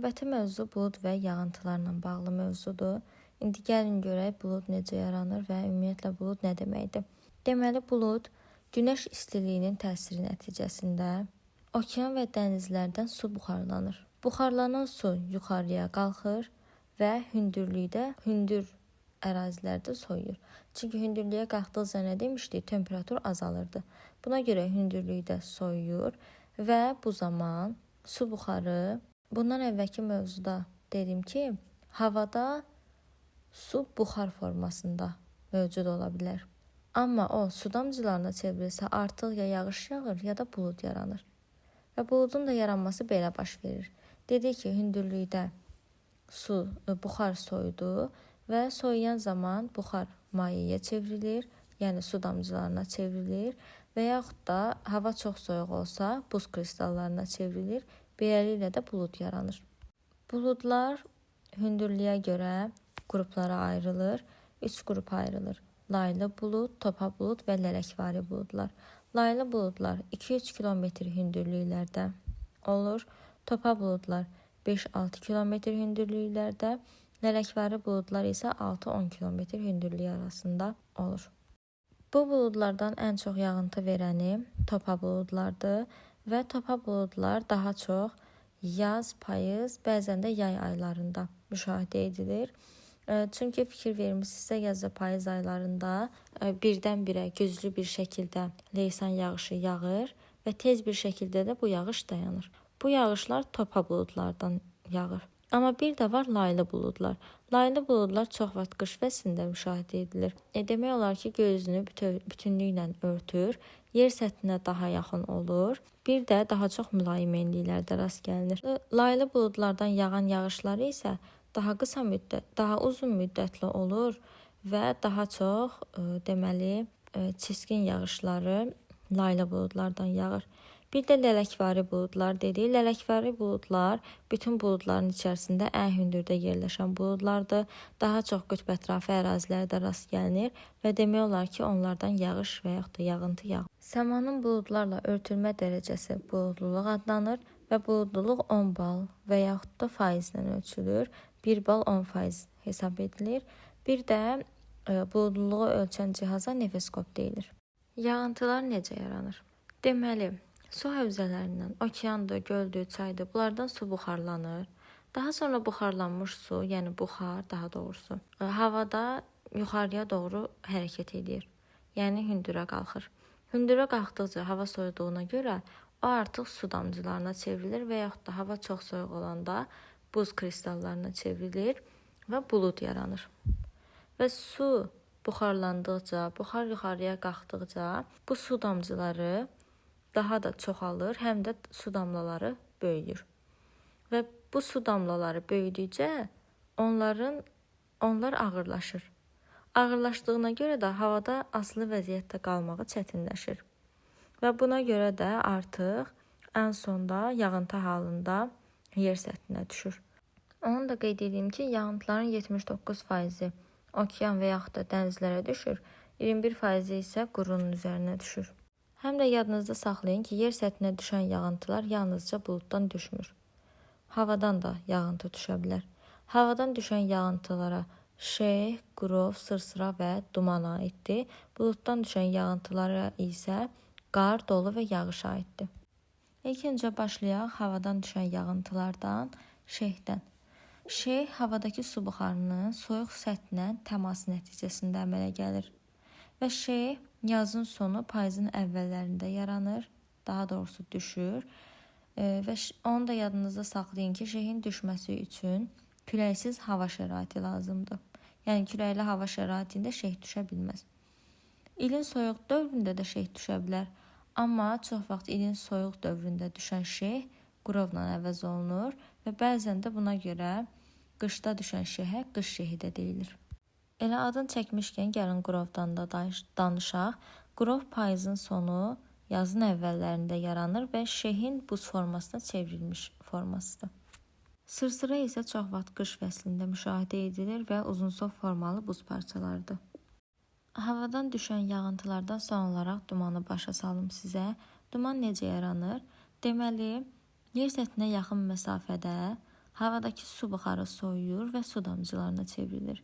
Növbəti mövzu bulud və yağıntılarla bağlı mövzudur. İndi gəlin görək bulud necə yaranır və ümumiyyətlə bulud nə deməkdir. Deməli, bulud günəş istiliyinin təsiri nəticəsində okean və dənizlərdən su buxarlanır. Buxarlanan su yuxarıya qalxır və hündür ərazilərdə soyuyur. Çünki hündürlüyə qalxdıqca nə demişdik? Temperatur azalırdı. Buna görə hündürlükdə soyuyur və bu zaman su buxarı, bundan əvvəlki mövzuda dedim ki, havada su buxar formasında mövcud ola bilər. Amma o su damcılarına çevrilsə artıq ya yağış yağır, ya da bulud yaranır. Və buludun da yaranması belə baş verir. Dedik ki, hündürlükdə buxar soyudu və soyuyan zaman buxar mayeyə çevrilir, yəni su damcılarına çevrilir və yaxud da hava çox soyuq olsa buz kristallarına çevrilir. Beləliklə də bulud yaranır. Buludlar hündürlüyə görə qruplara ayrılır. 3 qrup ayrılır. Laylı bulud, topa bulud və lələkvari buludlar. Laylı buludlar 2-3 kilometr hündürlüklərdə olur. Topa buludlar 5-6 kilometr hündürlüklərdə, lələkvari buludlar isə 6-10 kilometr hündürlük arasında olur. Bu buludlardan ən çox yağıntı verəni topa buludlardır və topa buludlar daha çox yaz, payız, bəzən də yay aylarında müşahidə edilir. Çünki fikir vermişsinizsə, yaz və payız aylarında birdən-birə güclü bir şəkildə leysan yağışı yağır və tez bir şəkildə də bu yağış dayanır. Bu yağışlar topa buludlardan yağır. Amma bir də var laylı buludlar. Laylı buludlar çox vaxt qış fəslində müşahidə edilir. Demək olar ki, göy üzünü bütünlüklə örtür, yer səthinə daha yaxın olur. Bir də daha çox mülayim enliklərdə rast gəlinir. Laylı buludlardan yağan yağışları isə daha uzun müddətli olur və daha çox çiskin yağışları laylı buludlardan yağır. Bir də lələkvari buludlar dedik. Lələkvari buludlar bütün buludların içərisində ən hündürdə yerləşən buludlardır. Daha çox qütb ətrafı ərazilərdə rast gəlinir və demək olar ki, onlardan yağış və yaxud da yağıntı yağır. Səmanın buludlarla örtülmə dərəcəsi buludluluq adlanır və buludluluq 10 bal və yaxud da faizlə ölçülür. 1 bal 10% hesab edilir. Bir də buludluluğu ölçən cihaza nefeskop deyilir. Yağıntılar necə yaranır? Deməli, su hövzələrindən, okeandır, göldür, çaydır, bunlardan su buxarlanır. Daha sonra buxarlanmış su, yəni buxar daha doğrusu, havada yuxarıya doğru hərəkət edir. Yəni hündürə qalxır. Hündürə qalxdıqca hava soyuduğuna görə o artıq su damcılarına çevrilir və yaxud da hava çox soyuq olanda buz kristallarına çevrilir və bulud yaranır. Və su buxarlandıqca, buxar yuxarıya qalxdıqca bu su damcıları daha da çoxalır, həm də su damlaları böyüyür. Və bu su damlaları böyüdükcə onlar ağırlaşır. Ağırlaşdığına görə də havada asılı vəziyyətdə qalmağı çətinləşir. Və buna görə də artıq ən sonda yağıntı halında yer səthinə düşür. Onu da qeyd edeyim ki, yağıntıların 79% okean və yaxud da dənizlərə düşür, 21% isə qurunun üzərinə düşür. Həm də yadınızda saxlayın ki, yer səthinə düşən yağıntılar yalnızca buluddan düşmür. Havadan da yağıntı düşə bilər. Havadan düşən yağıntılara şeh, qrov, sırsıra və duman aiddir. Buluddan düşən yağıntılara isə qar, dolu və yağış aiddir. İlk öncə başlayaq havadan düşən yağıntılardan, şehdən. Şeh havadakı su buxarının soyuq səthinə təması nəticəsində əmələ gəlir. Və şeh yazın sonu, payızın əvvəllərində yaranır, daha doğrusu düşür. Və onu da yadınızda saxlayın ki, şehin düşməsi üçün küləksiz hava şəraiti lazımdır. Yəni küləkli hava şəraitində şeh düşə bilməz. İlin soyuq dövründə də şeh düşə bilər. Amma çox vaxt ilin soyuq dövründə düşən şeh qrovla əvəz olunur və bəzən də buna görə qışda düşən şehə qış şehi də deyilir. Elə adın çəkmişkən gəlin qrovdan da danışaq. Qrov payızın sonu, yazın əvvəllərində yaranır və şehin buz formasına çevrilmiş formasıdır. Sırsıra isə çox vaxt qış fəslində müşahidə edilir və uzunsov formalı buz parçalarıdır. Havadan düşən yağıntılardan son olaraq dumanı başa salım sizə. Duman necə yaranır? Deməli, yer səthinə yaxın məsafədə havadakı su buxarı soyuyur və su damcılarına çevrilir.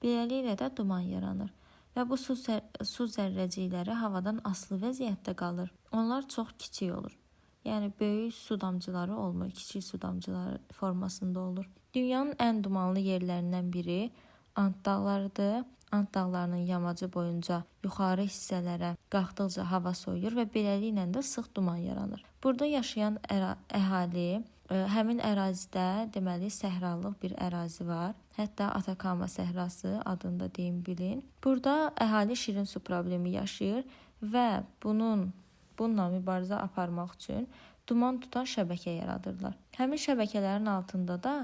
Beləliklə də duman yaranır və bu su zərrəcikləri havadan asılı vəziyyətdə qalır. Onlar çox kiçik olur. Yəni böyük su damcıları olmur, kiçik su damcıları formasında olur. Dünyanın ən dumanlı yerlərindən biri Ant dağlarıdır. Ant dağlarının yamacı boyunca yuxarı hissələrə qalxdıqca hava soyuyur və beləliklə də sıx duman yaranır. Burada yaşayan əhali, həmin ərazidə deməli səhralıq bir ərazi var. Hətta Atakama səhrası adında deyim bilin. Burada əhali şirin su problemi yaşayır və bununla mübarizə aparmaq üçün duman tutan şəbəkə yaradırlar. Həmin şəbəkələrin altında da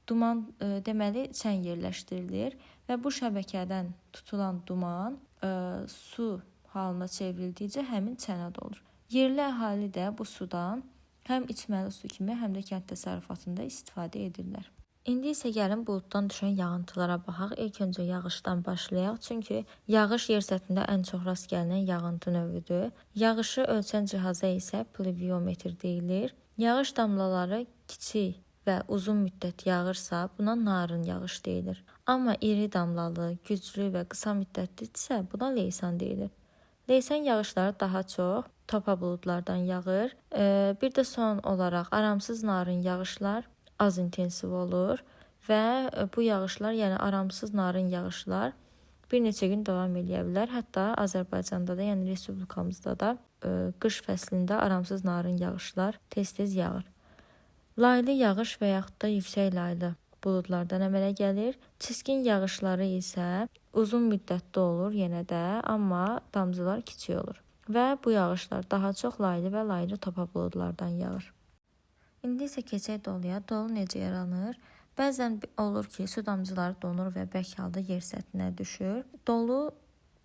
duman deməli çən yerləşdirilir və bu şəbəkədən tutulan duman su halına çevrildikcə həmin çənə dolur. Yerli əhali də bu sudan həm içməli su kimi, həm də kənd təsərrüfatında istifadə edirlər. İndi isə gəlin buluddan düşən yağıntılara baxaq. İlk öncə yağışdan başlayaq. Çünki yağış yer səthində ən çox rast gəlinən yağıntı növüdür. Yağışı ölçən cihaza isə pluviometr deyilir. Yağış damlaları kiçik və uzun müddət yağırsa, buna narın yağış deyilir. Amma iri damlalı, güclü və qısa müddətlidirsə, buna leysan deyilir. Leysan yağışları daha çox topa buludlardan yağır. Bir də son olaraq aramsız narın yağışlar az intensiv olur və bu yağışlar, yəni aramsız narın yağışlar bir neçə gün davam edə bilər. Hətta Azərbaycanda da, yəni respublikamızda da qış fəslində aramsız narın yağışlar tez-tez yağır. Laylı yağış və yaxud da yüksək laylı buludlardan əmələ gəlir. Çiskin yağışları isə uzun müddətli olur yenə də, amma damcılar kiçik olur. Və bu yağışlar daha çox laylı və laylı topa buludlardan yağır. İndi isə keçək doluya. Dolu necə yaranır? Bəzən olur ki, su damcıları donur və bərk halda yer səthinə düşür. Dolu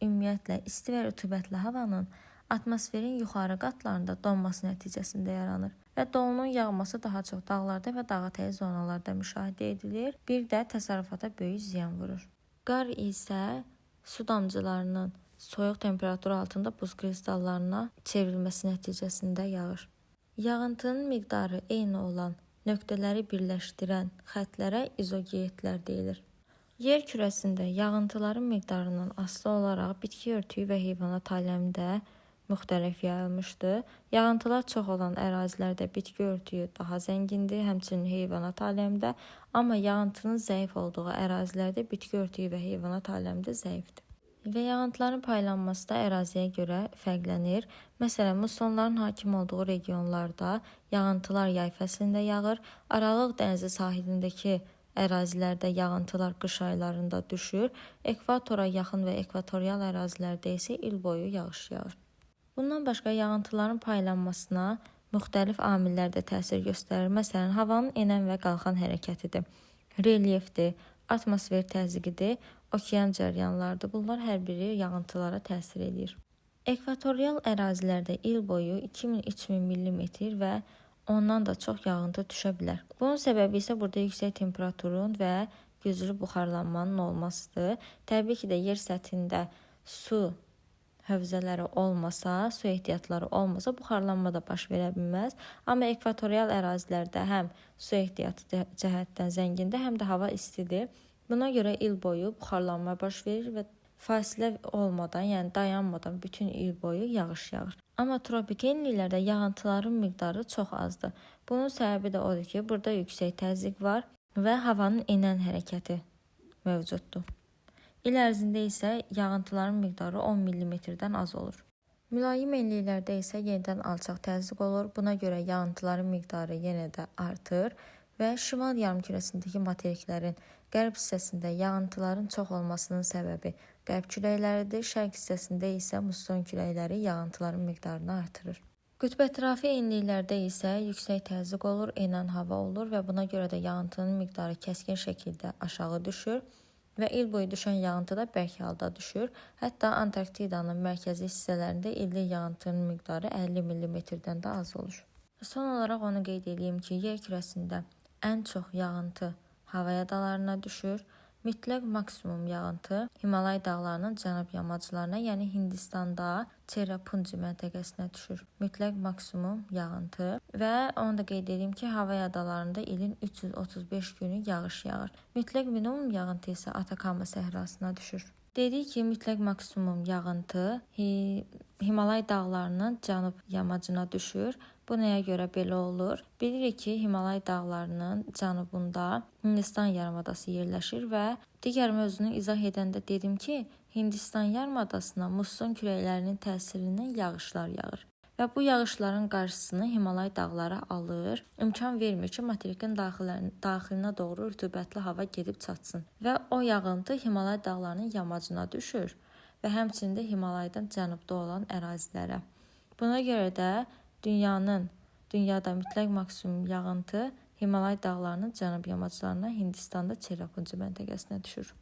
ümumiyyətlə isti və rütubətli havanın atmosferin yuxarı qatlarında donması nəticəsində yaranır. Və dolunun yağması daha çox dağlarda və dağətəyi zonalarda müşahidə edilir. Bir də təsərrüfata böyük ziyan vurur. Qar isə su damcılarının soyuq temperatur altında buz kristallarına çevrilməsi nəticəsində yağır. Yağıntının miqdarı eyni olan nöqtələri birləşdirən xəttlərə izoqeitlər deyilir. Yer kürəsində yağıntıların miqdarından asılı olaraq bitki örtüyü və heyvanat aləmi də müxtəlif yayılmışdır. Yağıntılar çox olan ərazilərdə bitki örtüyü daha zəngindir, həmçinin heyvanat aləmdə, amma yağıntının zəif olduğu ərazilərdə bitki örtüyü və heyvanat aləmi də zəifdir. Və yağıntıların paylanması da əraziyə görə fərqlənir. Məsələn, mussonların hakim olduğu regionlarda yağıntılar yay fəslində yağır. Aralıq dənizi sahilindəki ərazilərdə yağıntılar qış aylarında düşür. Ekvatora yaxın və ekvatorial ərazilərdə isə il boyu yağış yağır. Bundan başqa yağıntıların paylanmasına müxtəlif amillər də təsir göstərir. Məsələn, havanın enən və qalxan hərəkətidir, relyefdir, atmosfer təzyiqidir, okean cəryanlarıdır. Bunlar hər biri yağıntılara təsir edir. Ekvatorial ərazilərdə il boyu 2000-3000 mm və ondan da çox yağıntı düşə bilər. Bunun səbəbi isə burada yüksək temperaturun və güclü buxarlanmanın olmasıdır. Təbii ki də yer səthində su hövzələri olmasa, su ehtiyatları olmasa buxarlanma da baş verə bilməz. Amma ekvatorial ərazilərdə həm su ehtiyatı cəhətdən zəngindir, həm də hava istidir. Buna görə il boyu buxarlanma baş verir və fasilə olmadan, yəni dayanmadan bütün il boyu yağış yağır. Amma tropik enliklərdə yağıntıların miqdarı çox azdır. Bunun səbəbi də odur ki, burada yüksək təzyiq var və havanın enən hərəkəti mövcuddur. İl ərzində isə yağıntıların miqdarı 10 mm-dən az olur. Mülayim enliklərdə isə yenidən alçaq təzyiq olur. Buna görə yağıntıların miqdarı yenə də artır və şimal yarımkürəsindəki materiklərin qərb hissəsində yağıntıların çox olmasının səbəbi qərb küləkləridir. Şərq hissəsində isə musson küləkləri yağıntıların miqdarını artırır. Qütbətrafi enliklərdə isə yüksək təzyiq olur, enən hava olur və buna görə də yağıntının miqdarı kəskin şəkildə aşağı düşür. Və il boyu düşən yağıntı da bərk halda düşür. Hətta Antarktidanın mərkəzi hissələrində illik yağıntının miqdarı 50 mm-dən də az olur. Son olaraq onu qeyd edeyim ki, yer kürəsində ən çox yağıntı hava adalarına düşür Mütləq maksimum yağıntı Himalay dağlarının cənub yamaclarına, yəni Hindistanda Çerapunji məntəqəsinə düşür. Mütləq maksimum yağıntı və onu da qeyd edeyim ki, Havay adalarında ilin 335 günü yağış yağır. Mütləq minimum yağıntı isə Atakama səhrasına düşür. Dedik ki, mütləq maksimum yağıntı Himalay dağlarının cənub yamacına düşür. Bu nəyə görə belə olur? Bilirik ki, Himalay dağlarının cənubunda Hindistan yarımadası yerləşir və digər mövzunu izah edəndə dedim ki, Hindistan yarımadasına musson küləklərinin təsirindən yağışlar yağır. Və bu yağışların qarşısını Himalay dağları alır, imkan vermir ki, materikin daxilinə doğru rütubətli hava gedib çatsın. Və o yağıntı Himalay dağlarının yamacına düşür və həmçində Himalaydan cənubda olan ərazilərə. Buna görə də dünyada mütləq maksimum yağıntı Himalay dağlarının cənub yamaclarına, Hindistanda Çerapunji məntəqəsinə düşür.